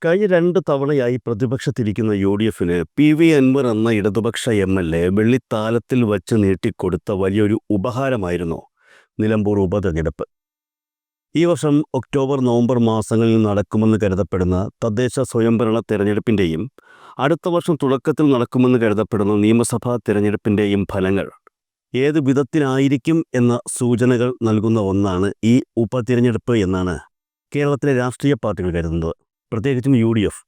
കഴിഞ്ഞ 2 തവണയായി പ്രതിപക്ഷത്തിരിക്കുന്ന യു.ഡി.എഫിന് പി.വി. അൻവർ എന്ന ഇടതുപക്ഷ എം.എൽ.എ വെള്ളിത്താലത്തിൽ വച്ച് നീട്ടിക്കൊടുത്ത വലിയൊരു ഉപഹാരമായിരുന്നു നിലമ്പൂർ ഉപതെരഞ്ഞെടുപ്പ്. ഈ വർഷം ഒക്ടോബർ, നവംബർ മാസങ്ങളിൽ നടക്കുമെന്ന് കരുതപ്പെടുന്ന തദ്ദേശ സ്വയംഭരണ തെരഞ്ഞെടുപ്പിൻ്റെയും അടുത്ത വർഷം തുടക്കത്തിൽ നടക്കുമെന്ന് കരുതപ്പെടുന്ന നിയമസഭാ തെരഞ്ഞെടുപ്പിൻ്റെയും ഫലങ്ങൾ ഏത് വിധത്തിലായിരിക്കും എന്ന സൂചനകൾ നൽകുന്ന ഒന്നാണ് ഈ ഉപതിരഞ്ഞെടുപ്പ് എന്നാണ് കേരളത്തിലെ രാഷ്ട്രീയ പാർട്ടികൾ കരുതുന്നത്, പ്രത്യേകിച്ചും യു.ഡി.എഫ്.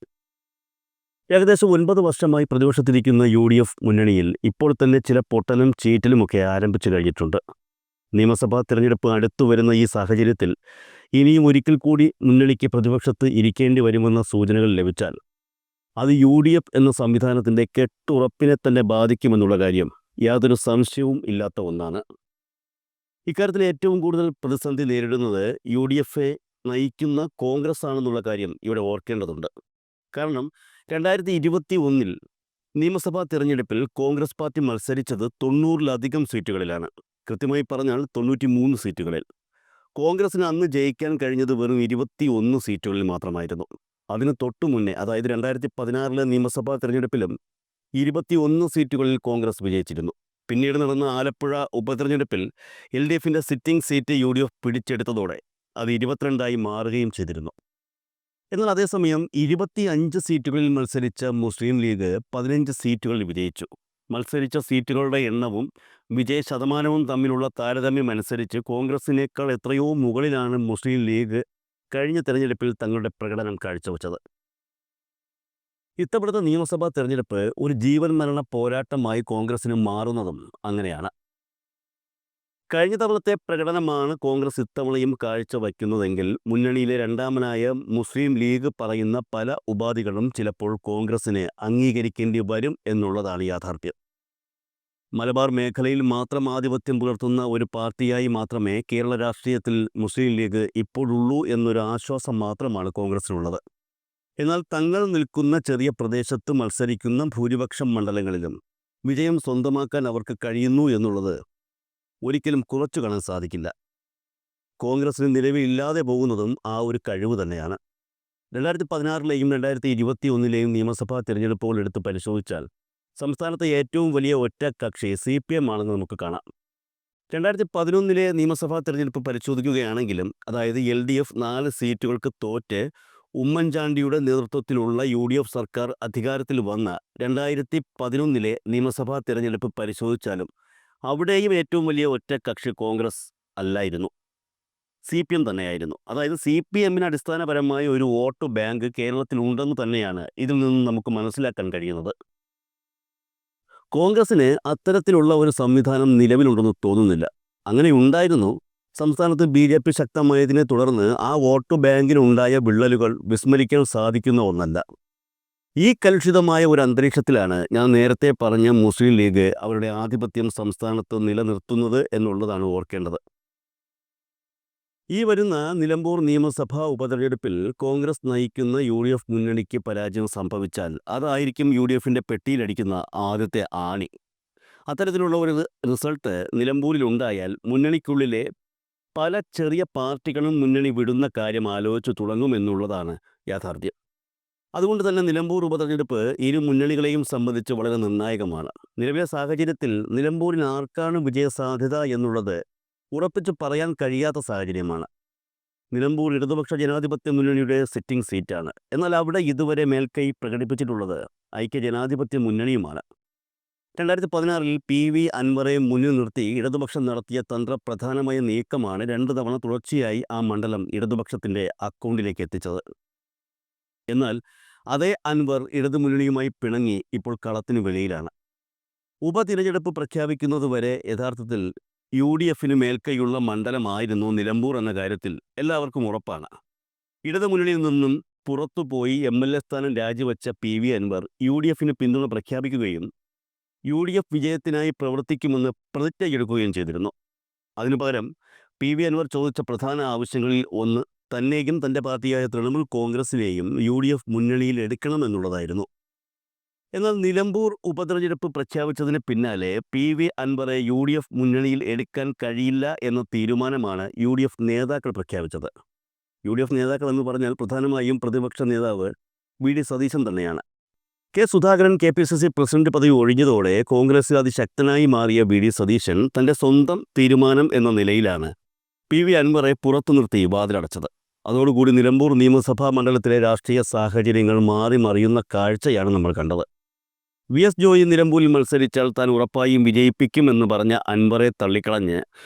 ഏകദേശം 9 വർഷമായി പ്രതിപക്ഷത്തിരിക്കുന്ന യു.ഡി.എഫ് മുന്നണിയിൽ ഇപ്പോൾ തന്നെ ചില പൊട്ടലും ചീറ്റലുമൊക്കെ ആരംഭിച്ചു കഴിഞ്ഞിട്ടുണ്ട്. നിയമസഭാ തിരഞ്ഞെടുപ്പ് അടുത്തു വരുന്ന ഈ സാഹചര്യത്തിൽ ഇനിയും ഒരിക്കൽ കൂടി മുന്നണിക്ക് പ്രതിപക്ഷത്ത് ഇരിക്കേണ്ടി വരുമെന്ന സൂചനകൾ ലഭിച്ചാൽ അത് യു.ഡി.എഫ് എന്ന സംവിധാനത്തിൻ്റെ കെട്ടുറപ്പിനെ തന്നെ ബാധിക്കുമെന്നുള്ള കാര്യം യാതൊരു സംശയവും ഇല്ലാത്ത ഒന്നാണ്. ഇക്കാര്യത്തിൽ ഏറ്റവും കൂടുതൽ പ്രതിസന്ധി നേരിടുന്നത് യു.ഡി.എഫെ നയിക്കുന്ന കോൺഗ്രസ് ആണെന്നുള്ള കാര്യം ഇവിടെ ഓർക്കേണ്ടതുണ്ട്. കാരണം 2021 നിയമസഭാ തിരഞ്ഞെടുപ്പിൽ കോൺഗ്രസ് പാർട്ടി മത്സരിച്ചത് 90-ലധികം സീറ്റുകളിലാണ്. കൃത്യമായി പറഞ്ഞാൽ 93 സീറ്റുകളിൽ. കോൺഗ്രസിന് അന്ന് ജയിക്കാൻ കഴിഞ്ഞത് വെറും 21 സീറ്റുകളിൽ മാത്രമായിരുന്നു. അതിന് തൊട്ടു മുന്നേ, അതായത് 2016 നിയമസഭാ തിരഞ്ഞെടുപ്പിലും 21 സീറ്റുകളിൽ കോൺഗ്രസ് വിജയിച്ചിരുന്നു. പിന്നീട് നടന്ന ആലപ്പുഴ ഉപതെരഞ്ഞെടുപ്പിൽ എൽ.ഡി.എഫിൻ്റെ സിറ്റിംഗ് സീറ്റ് യു.ഡി.എഫ് പിടിച്ചെടുത്തതോടെ അത് 22ആയി മാറുകയും ചെയ്തിരുന്നു. എന്നാൽ അതേസമയം 25 സീറ്റുകളിൽ മത്സരിച്ച മുസ്ലിം ലീഗ് 15 സീറ്റുകളിൽ വിജയിച്ചു. മത്സരിച്ച സീറ്റുകളുടെ എണ്ണവും വിജയ ശതമാനവും തമ്മിലുള്ള താരതമ്യം അനുസരിച്ച് കോൺഗ്രസിനേക്കാൾ എത്രയോ മുകളിലാണ് മുസ്ലിം ലീഗ് കഴിഞ്ഞ തെരഞ്ഞെടുപ്പിൽ തങ്ങളുടെ പ്രകടനം കാഴ്ചവെച്ചത്. ഇത്തവണത്തെ നിയമസഭാ തെരഞ്ഞെടുപ്പ് ഒരു ജീവൻ മരണ പോരാട്ടമായി കോൺഗ്രസിന് മാറുന്നതും അങ്ങനെയാണ്. കഴിഞ്ഞ തവണത്തെ പ്രകടനമാണ് കോൺഗ്രസ് ഇത്തവണയും കാഴ്ചവയ്ക്കുന്നതെങ്കിൽ മുന്നണിയിലെ രണ്ടാമനായ മുസ്ലിം ലീഗ് പറയുന്ന പല ഉപാധികളും ചിലപ്പോൾ കോൺഗ്രസിന് അംഗീകരിക്കേണ്ടി വരും എന്നുള്ളതാണ് യാഥാർത്ഥ്യം. മലബാർ മേഖലയിൽ മാത്രം ആധിപത്യം പുലർത്തുന്ന ഒരു പാർട്ടിയായി മാത്രമേ കേരള രാഷ്ട്രീയത്തിൽ മുസ്ലിം ലീഗ് ഇപ്പോഴുള്ളൂ എന്നൊരു ആശ്വാസം മാത്രമാണ് കോൺഗ്രസിനുള്ളത്. എന്നാൽ തങ്ങൾ നിൽക്കുന്ന ചെറിയ പ്രദേശത്ത് മത്സരിക്കുന്ന ഭൂരിപക്ഷം മണ്ഡലങ്ങളിലും വിജയം സ്വന്തമാക്കാൻ അവർക്ക് കഴിയുന്നു എന്നുള്ളത് ഒരിക്കലും കുറച്ചു കാണാൻ സാധിക്കില്ല. കോൺഗ്രസിന് നിലവിലില്ലാതെ പോകുന്നതും ആ ഒരു കഴിവ് തന്നെയാണ്. 2016 2021 നിയമസഭാ തിരഞ്ഞെടുപ്പുകൾ എടുത്ത് പരിശോധിച്ചാൽ സംസ്ഥാനത്തെ ഏറ്റവും വലിയ ഒറ്റ കക്ഷി CPM ആണെന്ന് നമുക്ക് കാണാം. 2011 നിയമസഭാ തിരഞ്ഞെടുപ്പ് പരിശോധിക്കുകയാണെങ്കിലും, അതായത് LDF 4 സീറ്റുകൾക്ക് തോറ്റ് ഉമ്മൻചാണ്ടിയുടെ നേതൃത്വത്തിലുള്ള യു.ഡി.എഫ് സർക്കാർ അധികാരത്തിൽ വന്ന 2011 നിയമസഭാ തിരഞ്ഞെടുപ്പ് പരിശോധിച്ചാലും അവിടെയും ഏറ്റവും വലിയ ഒറ്റ കക്ഷി കോൺഗ്രസ് അല്ലായിരുന്നു, CPM തന്നെയായിരുന്നു. അതായത് CPMന് അടിസ്ഥാനപരമായ ഒരു വോട്ട് ബാങ്ക് കേരളത്തിൽ ഉണ്ടെന്ന് തന്നെയാണ് ഇതിൽ നിന്നും നമുക്ക് മനസ്സിലാക്കാൻ കഴിയുന്നത്. കോൺഗ്രസിന് അത്തരത്തിലുള്ള ഒരു സംവിധാനം നിലവിലുണ്ടെന്ന് തോന്നുന്നില്ല. അങ്ങനെ ഉണ്ടായിരുന്നു. സംസ്ഥാനത്ത് BJP ശക്തമായതിനെ തുടർന്ന് ആ വോട്ട് ബാങ്കിനുണ്ടായ വിള്ളലുകൾ വിസ്മരിക്കാൻ സാധിക്കുന്ന ഒന്നല്ല. ഈ കലുഷിതമായ ഒരു അന്തരീക്ഷത്തിലാണ് ഞാൻ നേരത്തെ പറഞ്ഞ മുസ്ലിം ലീഗ് അവരുടെ ആധിപത്യം സംസ്ഥാനത്ത് നിലനിർത്തുന്നത് എന്നുള്ളതാണ് ഓർക്കേണ്ടത്. ഈ വരുന്ന നിലമ്പൂർ നിയമസഭാ ഉപതെരഞ്ഞെടുപ്പിൽ കോൺഗ്രസ് നയിക്കുന്ന യു.ഡി.എഫ് മുന്നണിക്ക് പരാജയം സംഭവിച്ചാൽ അതായിരിക്കും യു.ഡി.എഫിൻ്റെ പെട്ടിയിലടിക്കുന്ന ആദ്യത്തെ ആണി. അത്തരത്തിലുള്ള ഒരു റിസൾട്ട് നിലമ്പൂരിലുണ്ടായാൽ മുന്നണിക്കുള്ളിലെ പല ചെറിയ പാർട്ടികളും മുന്നണി വിടുന്ന കാര്യം ആലോചിച്ചു തുടങ്ങുമെന്നുള്ളതാണ് യാഥാർത്ഥ്യം. അതുകൊണ്ട് തന്നെ നിലമ്പൂർ ഉപതെരഞ്ഞെടുപ്പ് ഇരു മുന്നണികളെയും സംബന്ധിച്ച് വളരെ നിർണായകമാണ്. നിലവിലെ സാഹചര്യത്തിൽ നിലമ്പൂരിൽ ആർക്കാണ് വിജയസാധ്യത എന്നുള്ളത് ഉറപ്പിച്ച് പറയാൻ കഴിയാത്ത സാഹചര്യമാണ്. നിലമ്പൂർ ഇടതുപക്ഷ ജനാധിപത്യ മുന്നണിയുടെ സിറ്റിംഗ് സീറ്റാണ്. എന്നാൽ അവിടെ ഇതുവരെ മേൽക്കൈ പ്രകടിപ്പിച്ചിട്ടുള്ളത് ഐക്യജനാധിപത്യ മുന്നണിയുമാണ്. 2016 പി.വി. അൻവറെ മുന്നിൽ നിർത്തി ഇടതുപക്ഷം നടത്തിയ തന്ത്രപ്രധാനമായ നീക്കമാണ് 2 തവണ തുടർച്ചയായി ആ മണ്ഡലം ഇടതുപക്ഷത്തിൻ്റെ അക്കൗണ്ടിലേക്ക് എത്തിച്ചത്. എന്നാൽ അതേ അൻവർ ഇടതുമുന്നണിയുമായി പിണങ്ങി ഇപ്പോൾ കളത്തിന് വെളിയിലാണ്. ഉപതിരഞ്ഞെടുപ്പ് പ്രഖ്യാപിക്കുന്നതുവരെ യഥാർത്ഥത്തിൽ യു.ഡി.എഫിന് മേൽക്കൈയുള്ള മണ്ഡലമായിരുന്നു നിലമ്പൂർ എന്ന കാര്യത്തിൽ എല്ലാവർക്കും ഉറപ്പാണ്. ഇടതുമുന്നണിയിൽ നിന്നും പുറത്തുപോയി MLA സ്ഥാനം രാജിവെച്ച പി.വി. അൻവർ യു.ഡി.എഫിന് പിന്തുണ പ്രഖ്യാപിക്കുകയും യു.ഡി.എഫ് വിജയത്തിനായി പ്രവർത്തിക്കുമെന്ന് പ്രതിജ്ഞയെടുക്കുകയും ചെയ്തിരുന്നു. അതിനു പകരം പി.വി. അൻവർ ചോദിച്ച പ്രധാന ആവശ്യങ്ങളിൽ ഒന്ന് തന്നെയും തൻ്റെ പാർട്ടിയായ തൃണമൂൽ കോൺഗ്രസിനെയും യു.ഡി.എഫ് മുന്നണിയിൽ എടുക്കണമെന്നുള്ളതായിരുന്നു. എന്നാൽ നിലമ്പൂർ ഉപതെരഞ്ഞെടുപ്പ് പ്രഖ്യാപിച്ചതിന് പിന്നാലെ പി.വി. അൻവറെ യു.ഡി.എഫ് മുന്നണിയിൽ എടുക്കാൻ കഴിയില്ല എന്ന തീരുമാനമാണ് യു.ഡി.എഫ് നേതാക്കൾ പ്രഖ്യാപിച്ചത്. യു.ഡി.എഫ് നേതാക്കൾ എന്ന് പറഞ്ഞാൽ പ്രധാനമായും പ്രതിപക്ഷ നേതാവ് വി.ഡി. സതീശൻ തന്നെയാണ്. കെ. സുധാകരൻ KPCC പ്രസിഡന്റ് പദവി ഒഴിഞ്ഞതോടെ കോൺഗ്രസ് അതിശക്തനായി മാറിയ വി.ഡി. സതീശൻ തൻ്റെ സ്വന്തം തീരുമാനം എന്ന നിലയിലാണ് PV അൻവറെ പുറത്തു നിർത്തി വാതിലടച്ചത്. അതോടുകൂടി നിലമ്പൂർ നിയമസഭാ മണ്ഡലത്തിലെ രാഷ്ട്രീയ സാഹചര്യങ്ങൾ മാറി മറിയുന്ന കാഴ്ചയാണ് നമ്മൾ കണ്ടത്. VS ജോയി നിലമ്പൂരിൽ മത്സരിച്ചാൽ താൻ ഉറപ്പായും വിജയിപ്പിക്കുമെന്ന് പറഞ്ഞ അൻവറെ തള്ളിക്കളഞ്ഞ്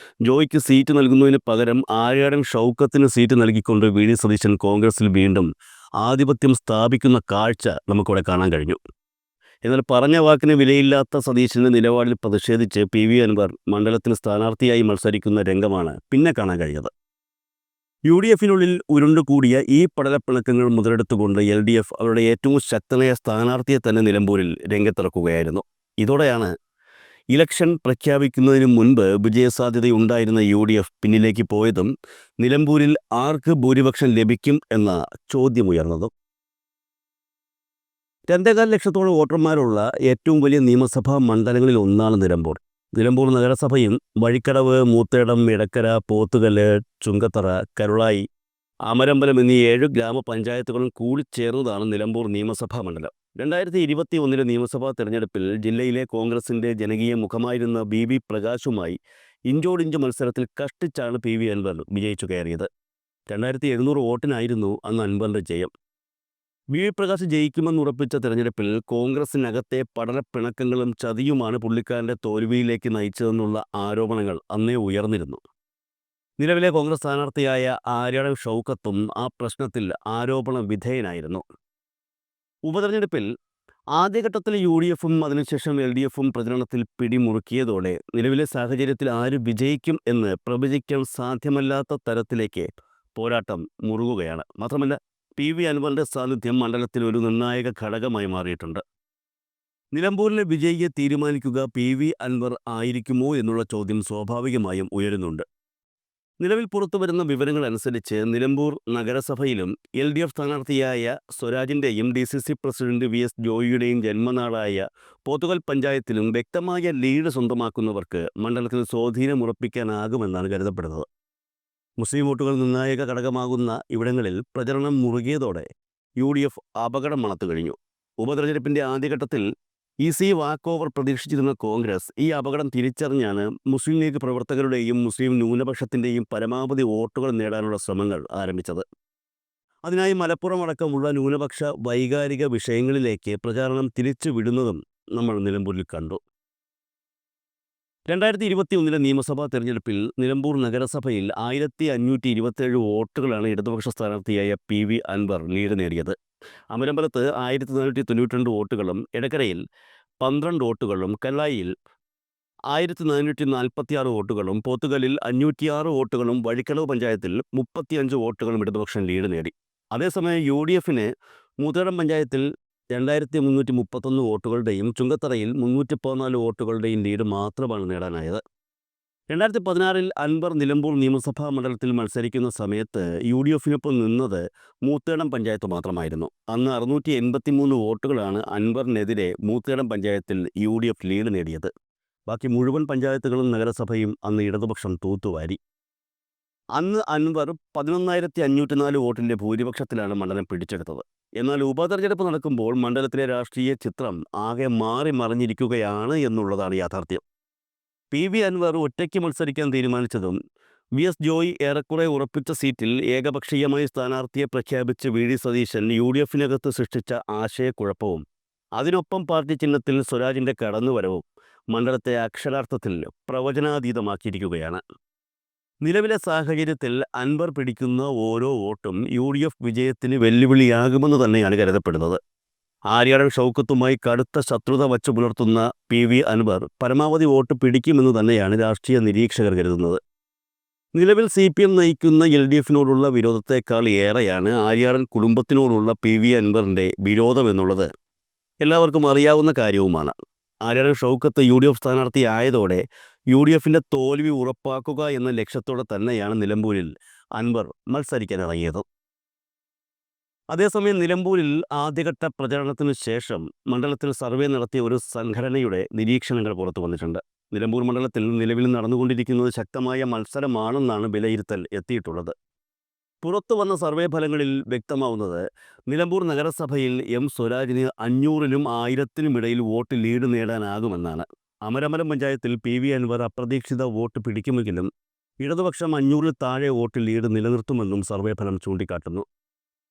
ജോയിക്ക് സീറ്റ് നൽകുന്നതിന് പകരം ആര്യാടൻ ഷൗക്കത്തിന് സീറ്റ് നൽകിക്കൊണ്ട് വി.ഡി. സതീശൻ കോൺഗ്രസിൽ വീണ്ടും ആധിപത്യം സ്ഥാപിക്കുന്ന കാഴ്ച നമുക്കിവിടെ കാണാൻ കഴിഞ്ഞു. എന്നാൽ പറഞ്ഞ വാക്കിന് വിലയില്ലാത്ത സതീശൻ്റെ നിലപാടിൽ പ്രതിഷേധിച്ച് PV അൻവർ മണ്ഡലത്തിന് സ്ഥാനാർത്ഥിയായി മത്സരിക്കുന്ന രംഗമാണ് പിന്നെ കാണാൻ കഴിഞ്ഞത്. UDFിനുള്ളിൽ ഉരുണ്ടുകൂടിയ ഈ പടലപ്പിണക്കങ്ങൾ മുതലെടുത്തുകൊണ്ട് LDF അവരുടെ ഏറ്റവും ശക്തനായ സ്ഥാനാർത്ഥിയെ തന്നെ നിലമ്പൂരിൽ രംഗത്തിറക്കുകയായിരുന്നു. ഇതോടെയാണ് ഇലക്ഷൻ പ്രഖ്യാപിക്കുന്നതിന് മുൻപ് വിജയസാധ്യതയുണ്ടായിരുന്ന UDF പിന്നിലേക്ക് പോയതും നിലമ്പൂരിൽ ആർക്ക് ഭൂരിപക്ഷം ലഭിക്കും എന്ന ചോദ്യമുയർന്നതും. 2.25 ലക്ഷത്തോളം വോട്ടർമാരുള്ള ഏറ്റവും വലിയ നിയമസഭാ മണ്ഡലങ്ങളിൽ ഒന്നാണ് നിലമ്പൂർ. നിലമ്പൂർ നഗരസഭയും വഴിക്കടവ്, മൂത്തേടം, ഇടക്കര, പോത്തുകല്ല്, ചുങ്കത്തറ, കരുളായി, അമരമ്പലം എന്നീ 7 ഗ്രാമപഞ്ചായത്തുകളും കൂടിച്ചേർന്നതാണ് നിലമ്പൂർ നിയമസഭാ മണ്ഡലം. 2021 നിയമസഭാ തെരഞ്ഞെടുപ്പിൽ ജില്ലയിലെ കോൺഗ്രസിൻ്റെ ജനകീയ മുഖമായിരുന്ന BB പ്രകാശുമായി ഇഞ്ചോടിഞ്ച് മത്സരത്തിൽ കഷ്ടിച്ചാണ് PV അൻവർ വിജയിച്ചു കയറിയത്. 2700 വോട്ടിനായിരുന്നു അന്ന് അൻവറിൻ്റെ ജയം. BB പ്രകാശ് ജയിക്കുമെന്ന് ഉറപ്പിച്ച തെരഞ്ഞെടുപ്പിൽ കോൺഗ്രസിനകത്തെ പടലപ്പിണക്കങ്ങളും ചതിയുമാണ് പുള്ളിക്കാരൻ്റെ തോൽവിയിലേക്ക് നയിച്ചതെന്നുള്ള ആരോപണങ്ങൾ അന്നേ ഉയർന്നിരുന്നു. നിലവിലെ കോൺഗ്രസ് സ്ഥാനാർത്ഥിയായ ആര്യാടൻ ഷൗക്കത്തും ആ പ്രശ്നത്തിൽ ആരോപണ വിധേയനായിരുന്നു. ഉപതെരഞ്ഞെടുപ്പിൽ ആദ്യഘട്ടത്തിൽ UDFും അതിനുശേഷം LDFും പ്രചരണത്തിൽ പിടിമുറുക്കിയതോടെ നിലവിലെ സാഹചര്യത്തിൽ ആര് വിജയിക്കും എന്ന് പ്രവചിക്കാൻ സാധ്യമല്ലാത്ത തരത്തിലേക്ക് പോരാട്ടം മുറുകുകയാണ്. മാത്രമല്ല PV അൻവറിൻ്റെ സാന്നിധ്യം മണ്ഡലത്തിൽ ഒരു നിർണായക ഘടകമായി മാറിയിട്ടുണ്ട്. നിലമ്പൂരിലെ വിജയിയെ തീരുമാനിക്കുക PV അൻവർ ആയിരിക്കുമോ എന്നുള്ള ചോദ്യം സ്വാഭാവികമായും ഉയരുന്നുണ്ട്. നിലവിൽ പുറത്തുവരുന്ന വിവരങ്ങൾ അനുസരിച്ച് നിലമ്പൂർ നഗരസഭയിലും LDF സ്ഥാനാർത്ഥിയായ സ്വരാജിൻ്റെയും DCC പ്രസിഡന്റ് VS ജോയിയുടെയും ജന്മനാടായ പോത്തുകൽ പഞ്ചായത്തിലും വ്യക്തമായ ലീഡ് സ്വന്തമാക്കുന്നവർക്ക് മണ്ഡലത്തിൽ സ്വാധീനമുറപ്പിക്കാനാകുമെന്നാണ് കരുതപ്പെടുന്നത്. മുസ്ലിം വോട്ടുകൾ നിർണായക ഘടകമാകുന്ന ഇവിടങ്ങളിൽ പ്രചരണം മുറുകിയതോടെ UDF അപകടം മണത്തു കഴിഞ്ഞു. ഉപതെരഞ്ഞെടുപ്പിൻ്റെ ആദ്യഘട്ടത്തിൽ EC വാക്ക് ഓവർ പ്രതീക്ഷിച്ചിരുന്ന കോൺഗ്രസ് ഈ അപകടം തിരിച്ചറിഞ്ഞാണ് മുസ്ലിം ലീഗ് പ്രവർത്തകരുടെയും മുസ്ലിം ന്യൂനപക്ഷത്തിൻ്റെയും പരമാവധി വോട്ടുകൾ നേടാനുള്ള ശ്രമങ്ങൾ ആരംഭിച്ചത്. അതിനായി മലപ്പുറം അടക്കമുള്ള ന്യൂനപക്ഷ വൈകാരിക വിഷയങ്ങളിലേക്ക് പ്രചാരണം തിരിച്ചു വിടുന്നതും നമ്മൾ നിലമ്പൂരിൽ കണ്ടു. 2021 നിയമസഭാ തെരഞ്ഞെടുപ്പിൽ നിലമ്പൂർ നഗരസഭയിൽ 1527 വോട്ടുകളാണ് ഇടതുപക്ഷ സ്ഥാനാർത്ഥിയായ PV അൻവർ ലീഡ് നേടിയത്. അമരമ്പലത്ത് 1492 വോട്ടുകളും, എടക്കരയിൽ 12 വോട്ടുകളും, കല്ലായിയിൽ 1446 വോട്ടുകളും, പോത്തുകല്ലിൽ 506 വോട്ടുകളും, വഴിക്കടവ് പഞ്ചായത്തിൽ 35 വോട്ടുകളും ഇടതുപക്ഷം ലീഡ് നേടി. അതേസമയം UDFിന് മൂത്തേടം പഞ്ചായത്തിൽ 2331 വോട്ടുകളുടെയും ചുങ്കത്തറയിൽ 314 വോട്ടുകളുടെയും ലീഡ് മാത്രമാണ് നേടാനായത്. 2016 അൻവർ നിലമ്പൂർ നിയമസഭാ മണ്ഡലത്തിൽ മത്സരിക്കുന്ന സമയത്ത് UDFിനൊപ്പം നിന്നത് മൂത്തേടം പഞ്ചായത്ത് മാത്രമായിരുന്നു. അന്ന് 683 വോട്ടുകളാണ് അൻവറിനെതിരെ മൂത്തേടം പഞ്ചായത്തിൽ UDF ലീഡ് നേടിയത്. ബാക്കി മുഴുവൻ പഞ്ചായത്തുകളും നഗരസഭയും അന്ന് ഇടതുപക്ഷം തൂത്തുവാരി. അന്ന് അൻവർ 11,504 വോട്ടിൻ്റെ ഭൂരിപക്ഷത്തിലാണ് മണ്ഡലം പിടിച്ചെടുത്തത്. എന്നാൽ ഉപതെരഞ്ഞെടുപ്പ് നടക്കുമ്പോൾ മണ്ഡലത്തിലെ രാഷ്ട്രീയ ചിത്രം ആകെ മാറി മറിഞ്ഞിരിക്കുകയാണ് എന്നുള്ളതാണ് യാഥാർത്ഥ്യം. PV അൻവർ ഒറ്റയ്ക്ക് മത്സരിക്കാൻ തീരുമാനിച്ചതും VS ജോയി ഏറെക്കുറെ ഉറപ്പിച്ച സീറ്റിൽ ഏകപക്ഷീയമായി സ്ഥാനാർത്ഥിയെ പ്രഖ്യാപിച്ച് VD സതീശൻ UDFിനകത്ത് സൃഷ്ടിച്ച ആശയക്കുഴപ്പവും അതിനൊപ്പം പാർട്ടി ചിഹ്നത്തിൽ സ്വരാജിൻ്റെ കടന്നുവരവും മണ്ഡലത്തെ അക്ഷരാർത്ഥത്തിൽ പ്രവചനാതീതമാക്കിയിരിക്കുകയാണ്. നിലവിലെ സാഹചര്യത്തിൽ അൻവർ പിടിക്കുന്ന ഓരോ വോട്ടും UDF വിജയത്തിന് വെല്ലുവിളിയാകുമെന്ന് തന്നെയാണ് കരുതപ്പെടുന്നത്. ആര്യാടൻ ഷൗക്കത്തുമായി കടുത്ത ശത്രുത വച്ചു പുലർത്തുന്ന PV അൻവർ പരമാവധി വോട്ട് പിടിക്കുമെന്ന് തന്നെയാണ് രാഷ്ട്രീയ നിരീക്ഷകർ കരുതുന്നത്. നിലവിൽ CPM നയിക്കുന്ന LDFിനോടുള്ള വിരോധത്തെക്കാൾ ഏറെയാണ് ആര്യാടൻ കുടുംബത്തിനോടുള്ള PV അൻവറിൻ്റെ വിരോധമെന്നുള്ളത് എല്ലാവർക്കും അറിയാവുന്ന കാര്യവുമാണ്. ആര്യാടൻ ഷൗക്കത്ത് UDF സ്ഥാനാർത്ഥി ആയതോടെ UDFിൻ്റെ തോൽവി ഉറപ്പാക്കുക എന്ന ലക്ഷ്യത്തോടെ തന്നെയാണ് നിലമ്പൂരിൽ അൻവർ മത്സരിക്കാനിറങ്ങിയത്. അതേസമയം നിലമ്പൂരിൽ ആദ്യഘട്ട പ്രചരണത്തിനു ശേഷം മണ്ഡലത്തിൽ സർവേ നടത്തിയ ഒരു സംഘടനയുടെ നിരീക്ഷണങ്ങൾ പുറത്തു വന്നിട്ടുണ്ട്. നിലമ്പൂർ മണ്ഡലത്തിൽ നിലവിൽ നടന്നുകൊണ്ടിരിക്കുന്നത് ശക്തമായ മത്സരമാണെന്നാണ് വിലയിരുത്തൽ എത്തിയിട്ടുള്ളത്. പുറത്തു വന്ന സർവേ ഫലങ്ങളിൽ വ്യക്തമാവുന്നത് നിലമ്പൂർ നഗരസഭയിൽ എം സ്വരാജിന് 500-നും 1000-നും ഇടയിൽ വോട്ട് ലീഡ് നേടാനാകുമെന്നാണ്. അമരമലം പഞ്ചായത്തിൽ PV അൻവർ അപ്രതീക്ഷിത വോട്ട് പിടിക്കുമെങ്കിലും ഇടതുപക്ഷം 500-ൽ താഴെ വോട്ട് ലീഡ് നിലനിർത്തുമെന്നും സർവേ ഫലം ചൂണ്ടിക്കാട്ടുന്നു.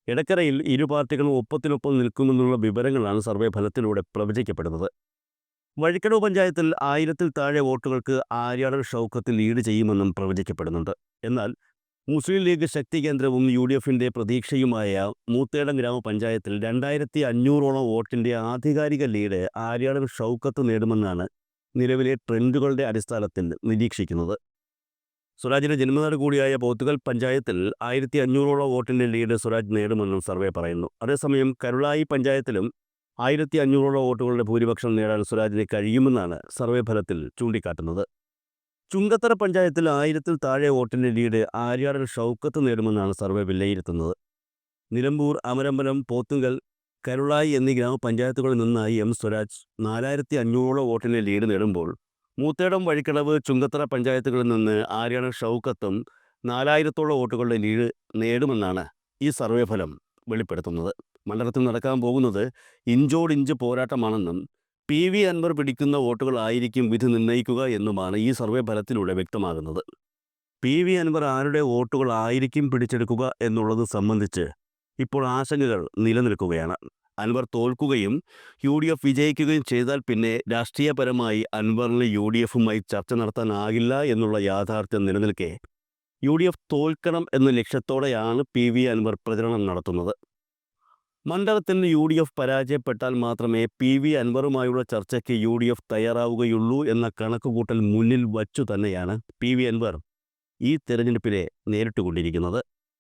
എടക്കരയിൽ ഇരു പാർട്ടികളും ഒപ്പത്തിനൊപ്പം നിൽക്കുമെന്നുള്ള വിവരങ്ങളാണ് സർവേ ഫലത്തിലൂടെ പ്രവചിക്കപ്പെടുന്നത്. വഴിക്കടവ് പഞ്ചായത്തിൽ 1000-ൽ താഴെ വോട്ടുകൾക്ക് ആര്യാടൻ ഷൗക്കത്ത് ലീഡ് ചെയ്യുമെന്നും പ്രവചിക്കപ്പെടുന്നുണ്ട്. എന്നാൽ മുസ്ലിം ലീഗ് ശക്തി കേന്ദ്രവും UDFിൻ്റെ പ്രതീക്ഷയുമായ മൂത്തേടം ഗ്രാമപഞ്ചായത്തിൽ 2500-ഓളം വോട്ടിൻ്റെ ആധികാരിക ലീഡ് ആര്യാടൻ ഷൗക്കത്ത് നേടുമെന്നാണ് നിലവിലെ ട്രെൻഡുകളുടെ അടിസ്ഥാനത്തിൽ നിരീക്ഷിക്കുന്നത്. സ്വരാജിൻ്റെ ജന്മനാട് കൂടിയായ പോത്തുകൽ പഞ്ചായത്തിൽ 1500-ഓളം വോട്ടിൻ്റെ ലീഡ് സ്വരാജ് നേടുമെന്നും സർവേ പറയുന്നു. അതേസമയം കരുളായി പഞ്ചായത്തിലും 1500-ഓളം വോട്ടുകളുടെ ഭൂരിപക്ഷം നേടാൻ സ്വരാജിന് കഴിയുമെന്നാണ് സർവേ ഫലത്തിൽ ചൂണ്ടിക്കാട്ടുന്നത്. ചുങ്കത്തറ പഞ്ചായത്തിൽ 1000-ൽ താഴെ വോട്ടിൻ്റെ ലീഡ് ആര്യാടൻ ഷൗക്കത്ത് നേടുമെന്നാണ് സർവേ വിലയിരുത്തുന്നത്. നിലമ്പൂർ, അമരമ്പലം, പോത്തുങ്കൽ, കരുളായി എന്നീ ഗ്രാമപഞ്ചായത്തുകളിൽ നിന്നായി എം സ്വരാജ് 4500-ഓളം വോട്ടിൻ്റെ ലീഡ് നേടുമ്പോൾ മൂത്തേടം, വഴിക്കടവ്, ചുങ്കത്തറ പഞ്ചായത്തുകളിൽ നിന്ന് ആര്യാടൻ ഷൗക്കത്തും 4000-ഓളം വോട്ടുകളുടെ ലീഡ് നേടുമെന്നാണ് ഈ സർവേ ഫലം വെളിപ്പെടുത്തുന്നത്. മണ്ഡലത്തിൽ നടക്കാൻ പോകുന്നത് ഇഞ്ചോടിഞ്ച് പോരാട്ടമാണെന്നും PV അൻവർ പിടിക്കുന്ന വോട്ടുകളായിരിക്കും വിധി നിർണ്ണയിക്കുക എന്നുമാണ് ഈ സർവേ ഫലത്തിലൂടെ വ്യക്തമാകുന്നത്. PV അൻവർ ആരുടെ വോട്ടുകളായിരിക്കും പിടിച്ചെടുക്കുക എന്നുള്ളത് സംബന്ധിച്ച് ഇപ്പോൾ ആശങ്കകൾ നിലനിൽക്കുകയാണ്. അൻവർ തോൽക്കുകയും UDF വിജയിക്കുകയും ചെയ്താൽ പിന്നെ രാഷ്ട്രീയപരമായി അൻവറിന് UDFുമായി ചർച്ച നടത്താനാകില്ല എന്നുള്ള യാഥാർത്ഥ്യം നിലനിൽക്കെ UDF തോൽക്കണം എന്ന ലക്ഷ്യത്തോടെയാണ് PV അൻവർ പ്രചരണം നടത്തുന്നത്. മണ്ഡലത്തിൽ UDF പരാജയപ്പെട്ടാൽ മാത്രമേ PV അൻവറുമായുള്ള ചർച്ചയ്ക്ക് UDF തയ്യാറാവുകയുള്ളൂ എന്ന കണക്കുകൂട്ടൽ മുന്നിൽ വച്ചു തന്നെയാണ് PV അൻവർ ഈ തെരഞ്ഞെടുപ്പിനെ നേരിട്ടുകൊണ്ടിരിക്കുന്നത്.